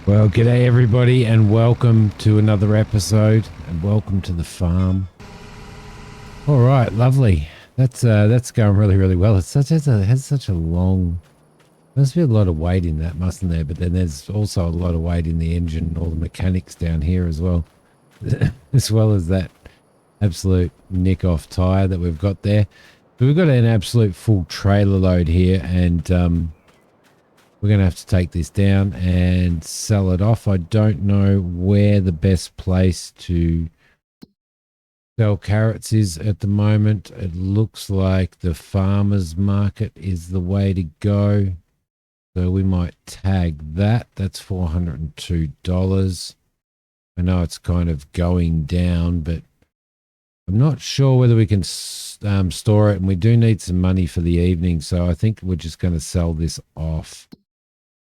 Well, g'day everybody, and welcome to another episode, and welcome to the farm. All right, lovely. That's going really, really well. It's such has such a long. Must be a lot of weight in that, mustn't there? But then there's also a lot of weight in the engine and all the mechanics down here as well, as well as that absolute nick off tire that we've got there. So we've got an absolute full trailer load here, and we're going to have to take this down and sell it off. I don't know where the best place to sell carrots is at the moment. It looks like the farmer's market is the way to go. So we might tag that. That's $402. I know it's kind of going down, but I'm not sure whether we can store it. And we do need some money for the evening. So I think we're just going to sell this off.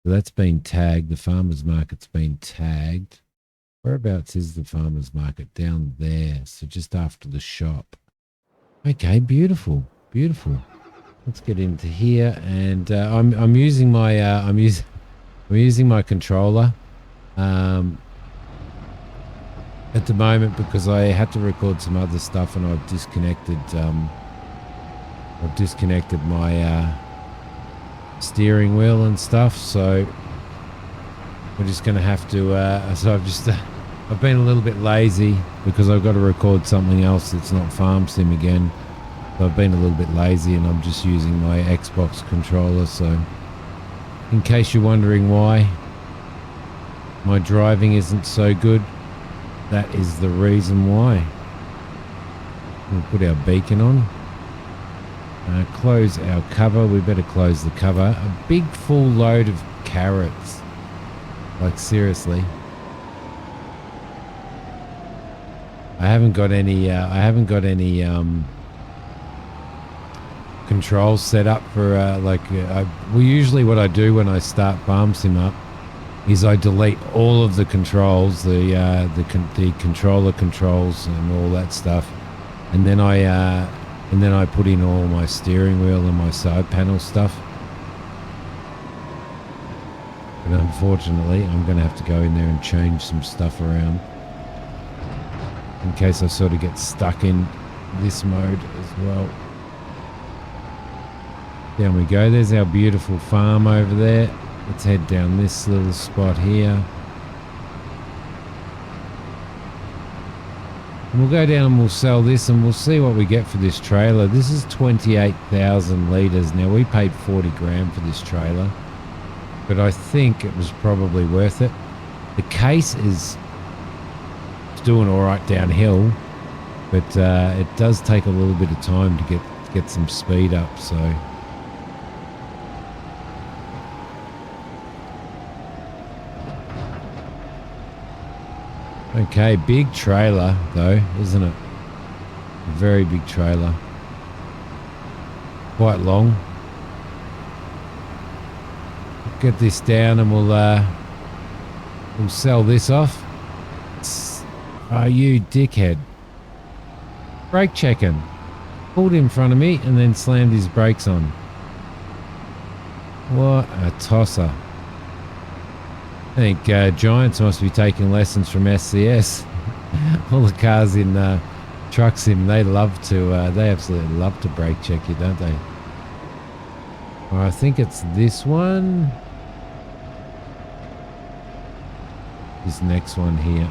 So that's been tagged. The farmer's market's been tagged. Whereabouts is the farmer's market? Down there. So just after the shop. Okay, beautiful, beautiful. Let's get into here, and I'm using my I'm using my controller at the moment because I had to record some other stuff, and I've disconnected my steering wheel and stuff, so we're just going to have to so I've been a little bit lazy because I've got to record something else that's not farm sim again, so I've been a little bit lazy and I'm just using my Xbox controller. So in case you're wondering why my driving isn't so good, that is the reason why. We'll put our beacon on. Close our cover. We better close the cover. A big full load of carrots. Like seriously. I haven't got any controls set up for well, usually what I do when I start farm sim up is I delete all of the controls, the controller controls and all that stuff, and then I put in all my steering wheel and my side panel stuff. But unfortunately, I'm going to have to go in there and change some stuff around in case I sort of get stuck in this mode as well. Down we go. There's our beautiful farm over there. Let's head down this little spot here. And we'll go down and we'll sell this and we'll see what we get for this trailer. This is 28,000 litres. Now, we paid 40 grand for this trailer, but I think it was probably worth it. The case is doing all right downhill, but it does take a little bit of time to get some speed up. So okay, big trailer though, isn't it? A very big trailer. Quite long. Get this down and we'll sell this off. Oh, you dickhead. Brake checking. Pulled in front of me and then slammed his brakes on. What a tosser. I think Giants must be taking lessons from SCS. All the cars in Truck Sim, they absolutely love to brake check you, don't they? Well, I think it's this one. This next one here.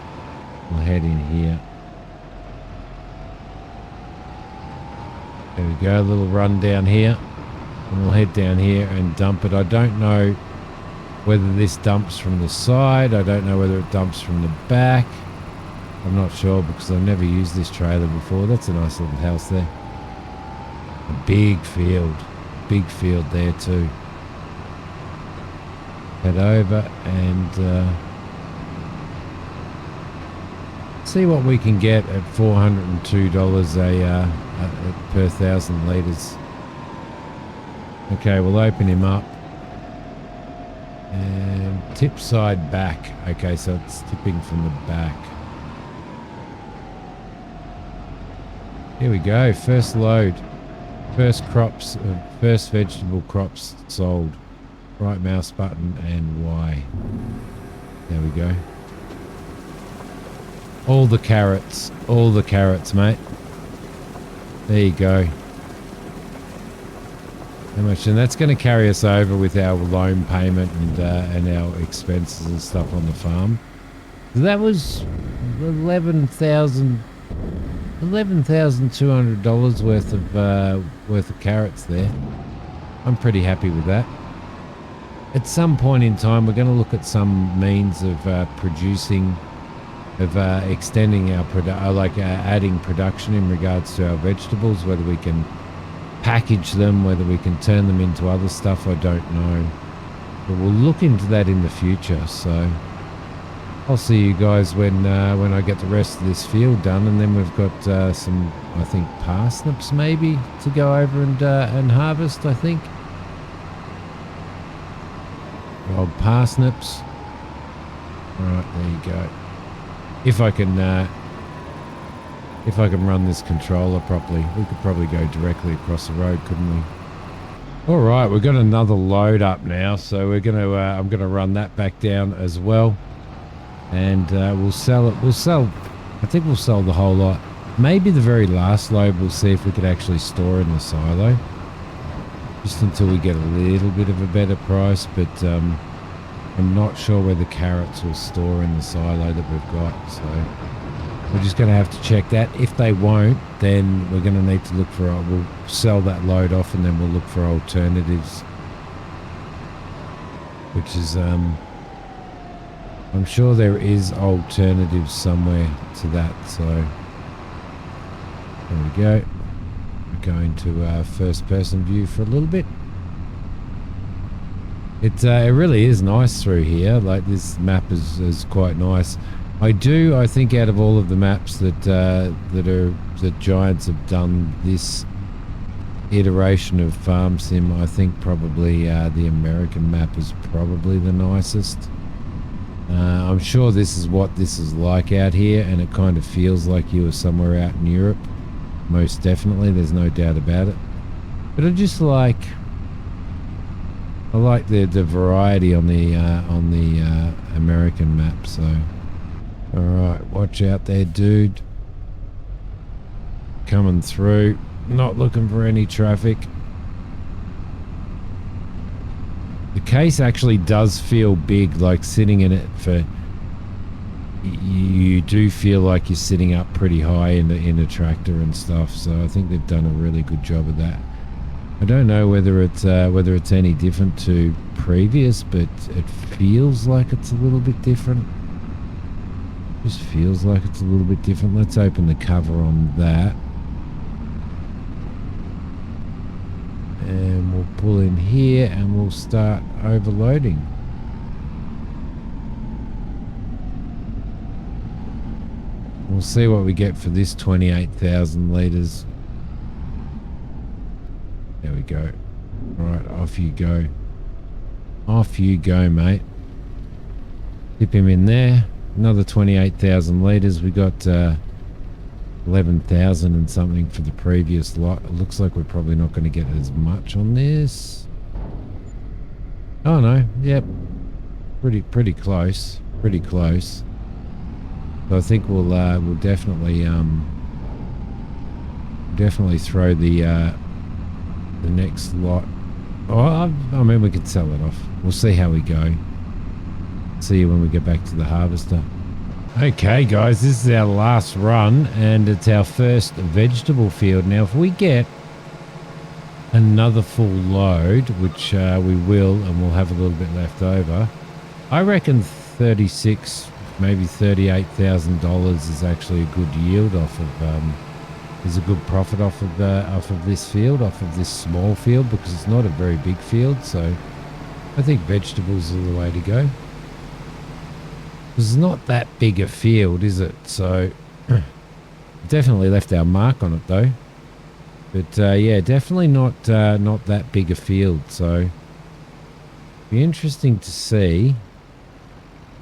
We'll head in here. There we go, a little run down here. And we'll head down here and dump it. I don't know whether this dumps from the side. I don't know whether it dumps from the back. I'm not sure because I've never used this trailer before. That's a nice little house there. A big field. Big field there too. Head over and see what we can get at $402 per 1,000 litres. Okay, we'll open him up. And tip side back. Okay, so it's tipping from the back. Here we go. First load. First crops. First vegetable crops sold. Right mouse button and Y. There we go. All the carrots, mate. There you go. How much? And that's going to carry us over with our loan payment and our expenses and stuff on the farm. So that was $11,200 worth of carrots there. I'm pretty happy with that. At some point in time, we're going to look at some means of extending our adding production in regards to our vegetables. Whether we can package them, whether we can turn them into other stuff, I don't know. But we'll look into that in the future. So I'll see you guys when I get the rest of this field done, and then we've got some, I think, parsnips maybe to go over and harvest. I think wild parsnips. All right, there you go. If I can run this controller properly, we could probably go directly across the road, couldn't we? All right, we've got another load up now, so we're gonna I'm gonna run that back down as well, and we'll sell it. I think we'll sell the whole lot. Maybe the very last load we'll see if we could actually store in the silo, just until we get a little bit of a better price. But I'm not sure where the carrots will store in the silo that we've got, so we're just going to have to check that. If they won't, then we're going to need to look for, we'll sell that load off, and then we'll look for alternatives, which is, I'm sure there is alternatives somewhere to that. So there we go. We're going to first person view for a little bit. It really is nice through here. Like, this map is quite nice. I think out of all of the maps that Giants have done this iteration of Farm Sim, I think probably the American map is probably the nicest. I'm sure this is what this is like out here, and it kind of feels like you were somewhere out in Europe. Most definitely, there's no doubt about it. But I like the variety on the American map. So, all right, watch out there, dude. Coming through, not looking for any traffic. The case actually does feel big, like sitting in it for. You do feel like you're sitting up pretty high in a tractor and stuff. So I think they've done a really good job of that. I don't know whether it's any different to previous, but it feels like it's a little bit different. Just feels like it's a little bit different. Let's open the cover on that, and we'll pull in here and we'll start overloading. We'll see what we get for this 28,000 litres. There we go. All right, off you go. Off you go, mate. Dip him in there. Another 28,000 litres. We got 11,000 and something for the previous lot. It looks like we're probably not going to get as much on this. Oh no, yep. Pretty close. Pretty close. So I think we'll definitely throw the next lot. Oh, I mean, we could sell it off. We'll see how we go. See you when we get back to the harvester. Okay, guys, this is our last run, and it's our first vegetable field. Now, if we get another full load, which we will, and we'll have a little bit left over, I reckon 36, maybe $38,000 is actually a good yield off of. Is a good profit off of this field, off of this small field, because it's not a very big field. So I think vegetables are the way to go. It's not that big a field, is it? So definitely left our mark on it though. But yeah, definitely not that big a field. So be interesting to see.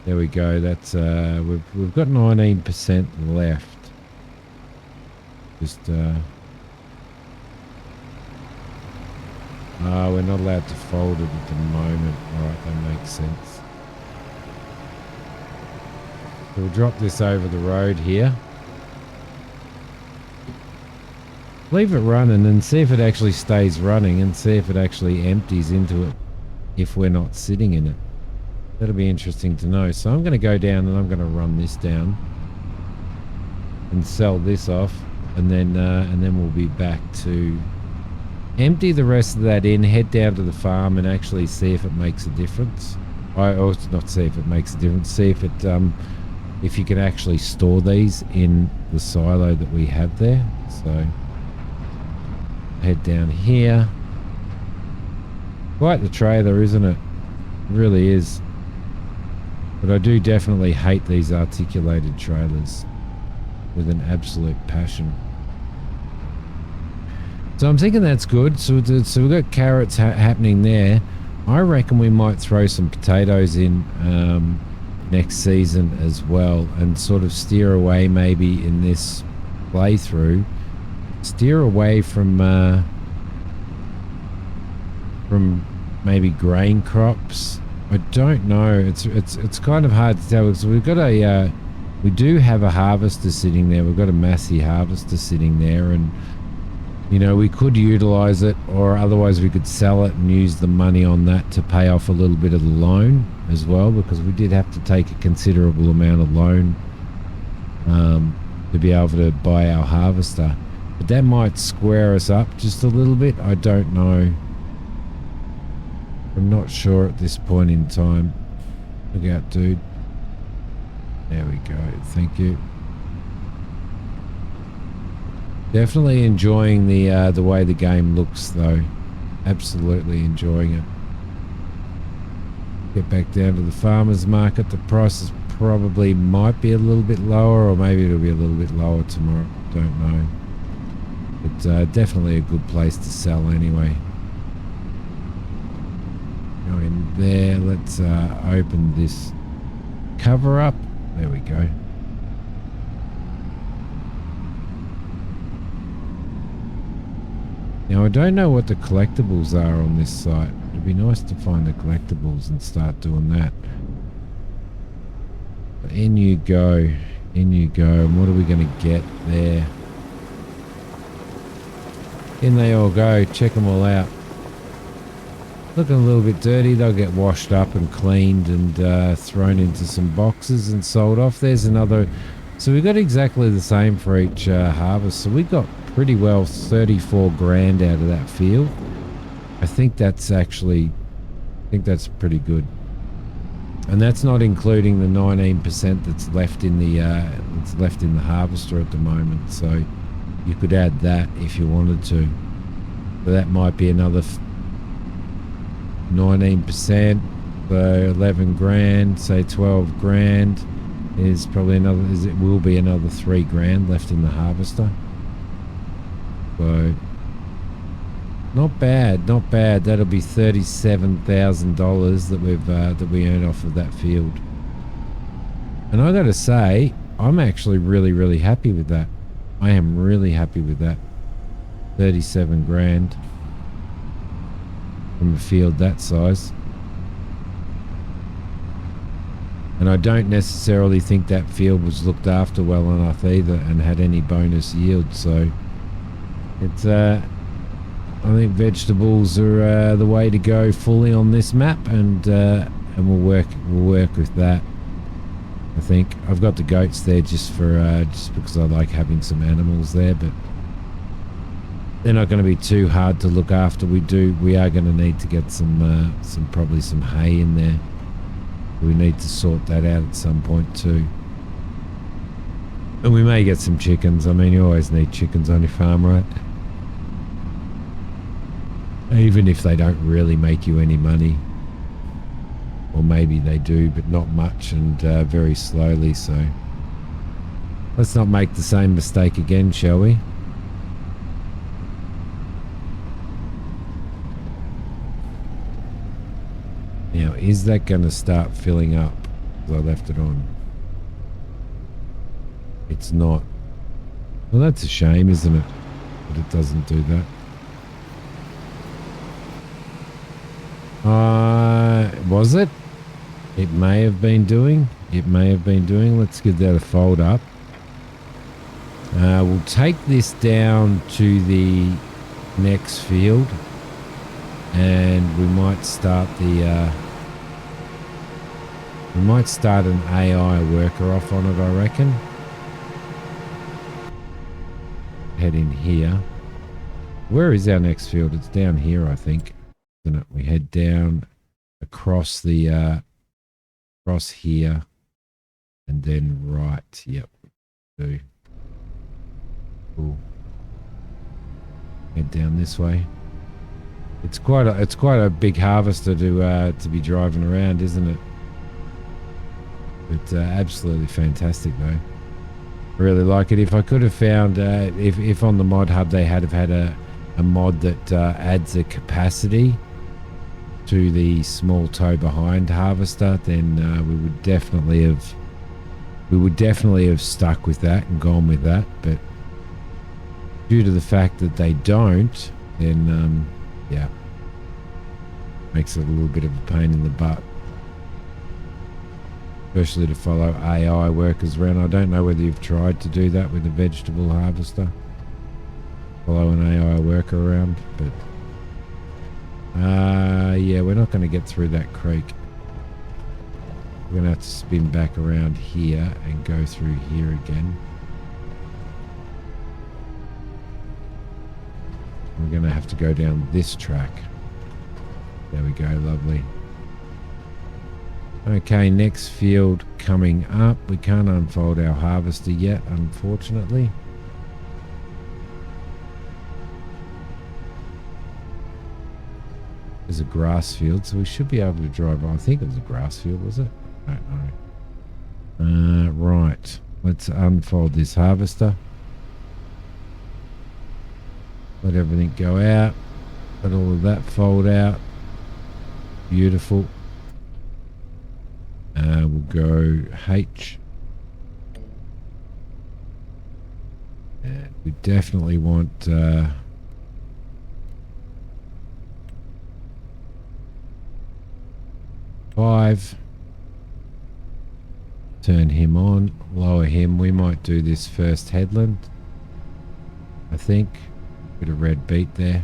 There we go. That's we've got 19% left. Just we're not allowed to fold it at the moment. All right, that makes sense. So we'll drop this over the road here. Leave it running and see if it actually stays running and see if it actually empties into it if we're not sitting in it. That'll be interesting to know. So I'm going to go down and I'm going to run this down and sell this off, and then we'll be back to empty the rest of that in, head down to the farm and actually see if it makes a difference. Or not see if it makes a difference, see if it if you can actually store these in the silo that we have there. So head down here. Quite the trailer, isn't it? It really is. But I do definitely hate these articulated trailers with an absolute passion. So I'm thinking that's good. So we've got carrots happening there. I reckon we might throw some potatoes in next season as well, and sort of steer away maybe in this playthrough. Steer away from maybe grain crops. I don't know. It's kind of hard to tell because we've got we do have a harvester sitting there. We've got a Massey harvester sitting there, and you know, we could utilize it, or otherwise we could sell it and use the money on that to pay off a little bit of the loan as well, because we did have to take a considerable amount of loan to be able to buy our harvester. But that might square us up just a little bit. I don't know. I'm not sure at this point in time. Look out, dude. There we go. Thank you. Definitely enjoying the way the game looks, though. Absolutely enjoying it. Get back down to the farmer's market. The prices probably might be a little bit lower, or maybe it'll be a little bit lower tomorrow. Don't know. But definitely a good place to sell anyway. Go in there. Let's open this cover up. There we go. Now, I don't know what the collectibles are on this site. It'd be nice to find the collectibles and start doing that. But in you go. In you go. And what are we going to get there? In they all go. Check them all out. Looking a little bit dirty. They'll get washed up and cleaned and thrown into some boxes and sold off. There's another. So we got exactly the same for each harvest. So we got pretty well 34 grand out of that field. I think that's pretty good. And that's not including the 19% that's left in the harvester at the moment. So you could add that if you wanted to. So that might be another 19%, so 11 grand, say 12 grand is probably another, it will be another 3 grand left in the harvester. So not bad, not bad. That'll be $37,000 that we earn off of that field. And I gotta say, I'm actually really happy with that. I am really happy with that. 37 grand from a field that size. And I don't necessarily think that field was looked after well enough either and had any bonus yield. So it's I think vegetables are the way to go fully on this map, and we'll work with that. I think I've got the goats there just because I like having some animals there, but they're not going to be too hard to look after. We are going to need to get probably some hay in there. We need to sort that out at some point too. And we may get some chickens. I mean, you always need chickens on your farm, right? Even if they don't really make you any money. Or maybe they do, but not much, and very slowly. So let's not make the same mistake again, shall we? Now, is that going to start filling up? Because I left it on. It's not. Well, that's a shame, isn't it? But it doesn't do that. Was it? It may have been doing. it may have been doing. Let's give that a fold up. We'll take this down to the next field, and we might start an AI worker off on it, I reckon. Head in here. Where is our next field? It's down here, I think. Isn't it? We head down across the across here and then right. Yep. Do. Cool. Head down this way. It's quite a big harvester to be driving around, isn't it? But absolutely fantastic though. I really like it. If I could have found if on the mod hub they had a mod that adds a capacity to the small tow behind harvester, then we would definitely have stuck with that and gone with that. But due to the fact that they don't, then yeah, makes it a little bit of a pain in the butt, especially to follow AI workers around. I don't know whether you've tried to do that with a vegetable harvester, follow an AI worker around, but yeah, we're not going to get through that creek. We're going to have to spin back around here and go through here again. We're going to have to go down this track. There we go, lovely. Okay, next field coming up. We can't unfold our harvester yet, unfortunately. There's a grass field, so we should be able to drive. I think it was a grass field, was it? I don't know. Right, let's unfold this harvester. Let everything go out. Let all of that fold out. Beautiful. We'll go H. And we definitely want... 5. Turn him on, lower him. We might do this first headland, I think. Bit of red beet there.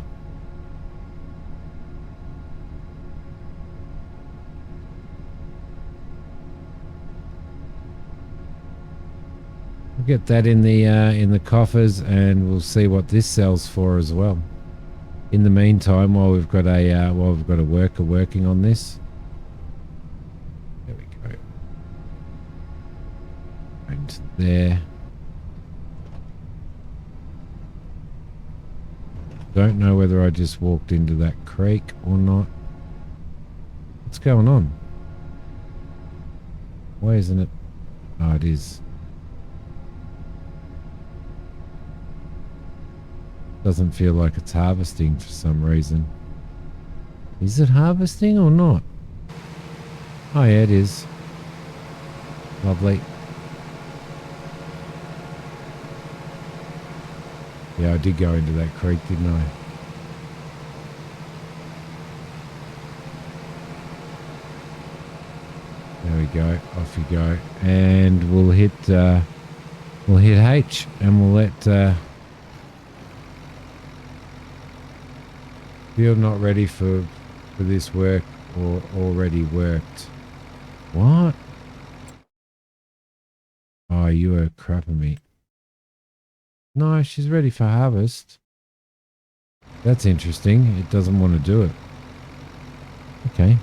We'll get that in the coffers, and we'll see what this sells for as well. In the meantime, while we've got a worker working on this. There we go. And there. Don't know whether I just walked into that creek or not. What's going on? Why isn't it? Oh, it is. Doesn't feel like it's harvesting for some reason. Is it harvesting or not? Oh yeah, it is. Lovely. Yeah, I did go into that creek, didn't I? There we go. Off you go. And we'll hit H, and we'll let field not ready for this work or already worked. What? Oh, you are crapping me. No, she's ready for harvest. That's interesting. It doesn't want to do it. Okay.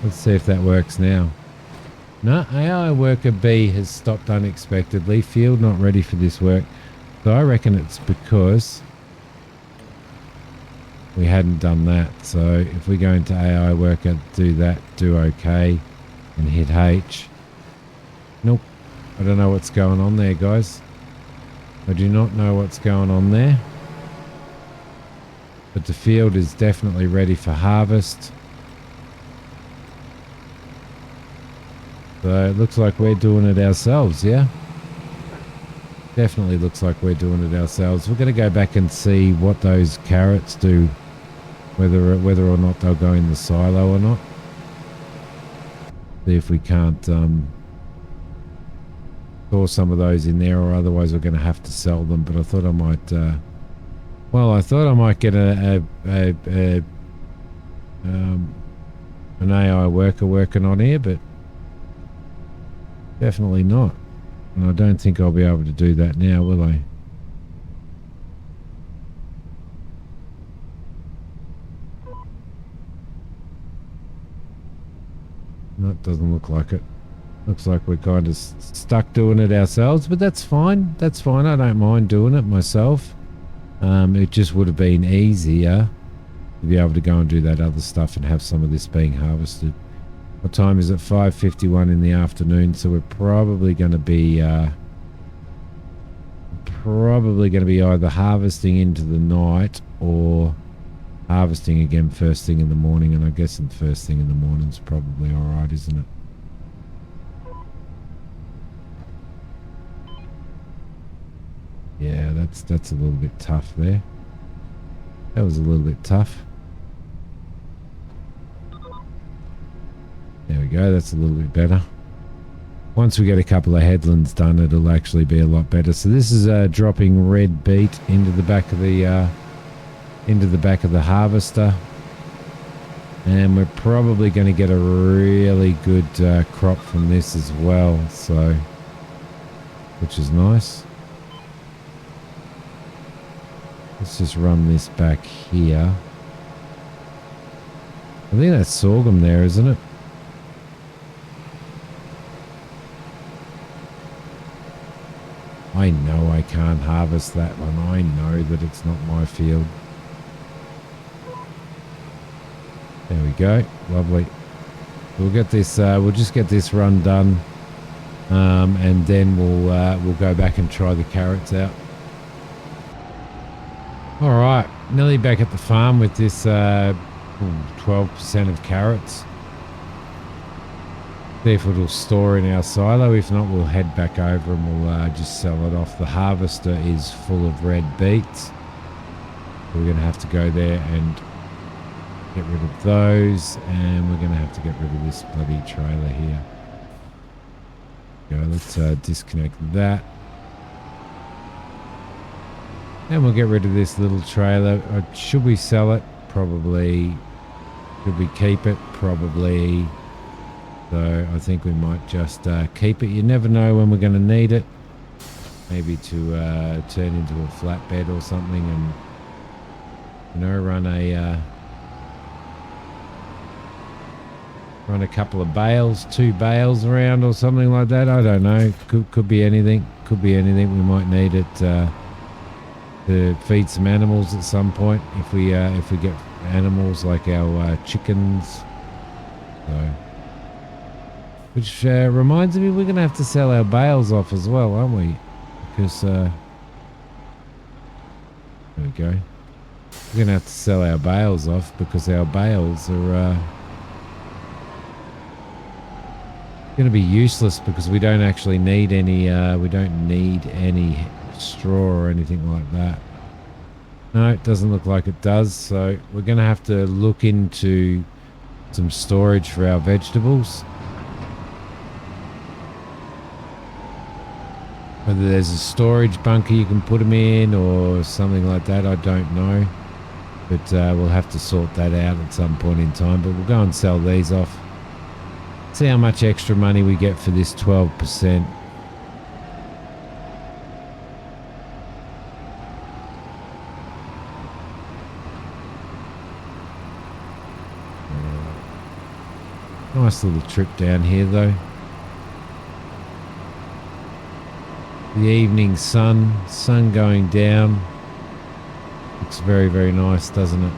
Let's see if that works now. No, AI worker B has stopped unexpectedly. Field not ready for this work. So I reckon it's because we hadn't done that. So if we go into AI worker, do that, do OK, and hit H. Nope. I don't know what's going on there, guys. I do not know what's going on there. But the field is definitely ready for harvest. So it looks like we're doing it ourselves, yeah? Definitely looks like we're doing it ourselves. We're going to go back and see what those carrots do, whether or not they'll go in the silo or not. See if we can't store some of those in there, or otherwise we're going to have to sell them. But I thought I might, I thought I might get an AI worker working on here, but definitely not. And I don't think I'll be able to do that now, will I? No, it doesn't look like it. Looks like we're kind of stuck doing it ourselves, but that's fine. That's fine. I don't mind doing it myself. It just would have been easier to be able to go and do that other stuff and have some of this being harvested. What time is it? 5:51 in the afternoon, so we're probably going to be either harvesting into the night or harvesting again first thing in the morning. And I guess the first thing in the morning is probably all right, isn't it? Yeah, that's a little bit tough there. That was a little bit tough. There we go. That's a little bit better. Once we get a couple of headlands done, it'll actually be a lot better. So this is dropping red beet into the back of the harvester, and we're probably going to get a really good crop from this as well. So, which is nice. Let's just run this back here. I think that's sorghum there, isn't it? I know I can't harvest that one. I know that it's not my field. There we go. Lovely. We'll get this. We'll just get this run done, and then we'll go back and try the carrots out. All right, nearly back at the farm with this 12% of carrots. See if it'll store in our silo. If not, we'll head back over and we'll just sell it off. The harvester is full of red beets. We're going to have to go there and get rid of those, and we're going to have to get rid of this bloody trailer here. Go, let's disconnect that. And we'll get rid of this little trailer. Should we sell it? Probably. Should we keep it? Probably. So I think we might just keep it. You never know when we're going to need it. Maybe to turn into a flatbed or something, and run a couple of bales, 2 bales around or something like that. I don't know. Could be anything. Could be anything. We might need it to feed some animals at some point if we get animals like our chickens. So. Which reminds me, we're going to have to sell our bales off as well, aren't we? Because, there we go. We're going to have to sell our bales off because our bales are going to be useless because we don't actually need any, straw or anything like that. No, it doesn't look like it does. So we're going to have to look into some storage for our vegetables. Whether there's a storage bunker you can put them in or something like that, I don't know. But we'll have to sort that out at some point in time. But we'll go and sell these off. See how much extra money we get for this 12%. Nice little trip down here though. The evening sun going down. Looks very, very nice, doesn't it?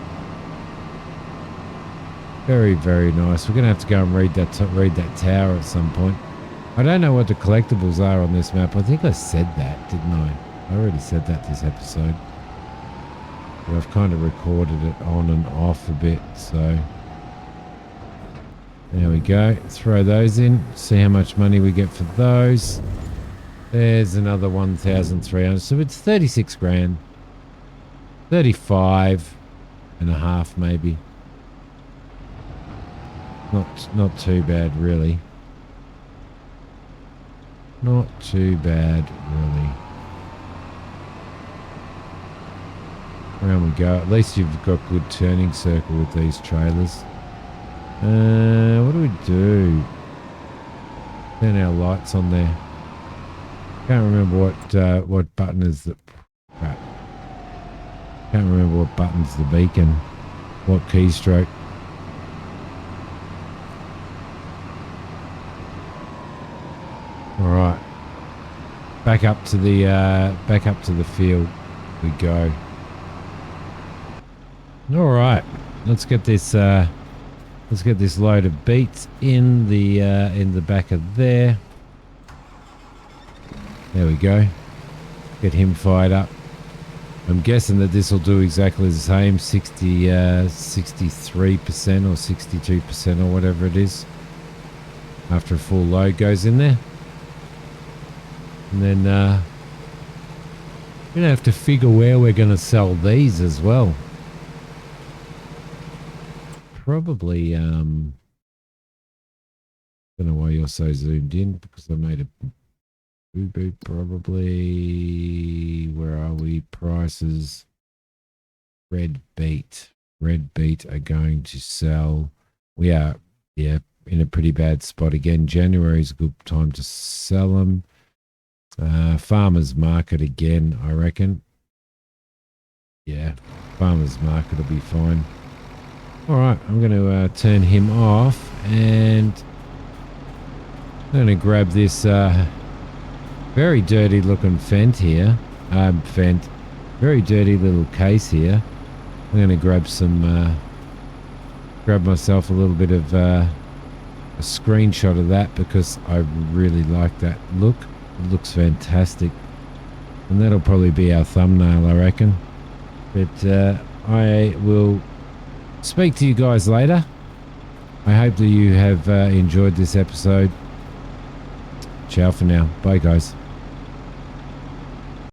Very, very nice. We're going to have to go and read that tower at some point. I don't know what the collectibles are on this map. I think I said that, didn't I? I already said that this episode. But I've kind of recorded it on and off a bit, so... There we go. Throw those in. See how much money we get for those. There's another 1,300. So it's 36 grand. 35 and a half maybe. Not too bad really. Not too bad really. Around we go. At least you've got good turning circle with these trailers. What do we do? Turn our lights on there. Can't remember what button is the crap. Can't remember what button's the beacon. What keystroke. All right. Back up to the field we go. All right. Let's get this load of beets in the back of there. There we go. Get him fired up. I'm guessing that this will do exactly the same, 63% or 62% or whatever it is after a full load goes in there. And then we're going to have to figure where we're going to sell these as well. Probably, don't know why you're so zoomed in, because I made a boo-boo. Probably, where are we? Prices. Red beet are going to sell. We are, yeah, in a pretty bad spot again. January is a good time to sell them. Farmers market again, I reckon. Yeah, farmers market will be fine. All right, I'm going to turn him off, and I'm going to grab this very dirty looking Fent here. Very dirty little case here. I'm going to grab myself a little bit of a screenshot of that, because I really like that look. It looks fantastic. And that'll probably be our thumbnail, I reckon. But I will speak to you guys later. I hope that you have enjoyed this episode. Ciao for now. Bye, guys.